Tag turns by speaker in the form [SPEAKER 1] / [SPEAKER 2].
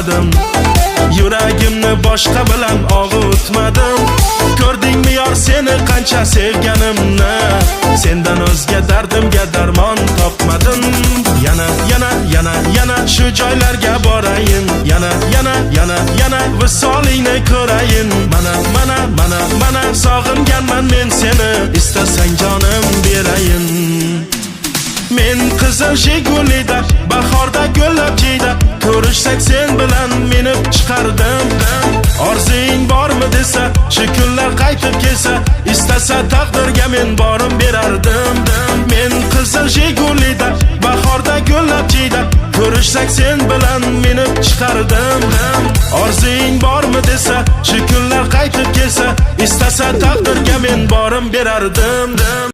[SPEAKER 1] topmadim. Yuragimni boshqa bilan og'utmadim. Ko'rdingmi yor seni qancha sevganimni? Sendan o'zga dardimga darmon topmadim. Yana shu joylarga borayin. Yana visolingni ko'rayin. Mana sog'inganman men seni, istasang jonim berayin. Men qizil Jigulida bahorda gullab jiyda, ko'rishsak sen bilan minib chiqardim. Orzing bormi desa, shu kunlar qaytib kelsa, istasa taqdirga men borim berardim. Men qizil Jigulida bahorda gullab jiyda, ko'rishsak sen bilan minib chiqardim. Orzing bormi desa, shu kunlar qaytib kelsa, istasa taqdirga men borim berardim.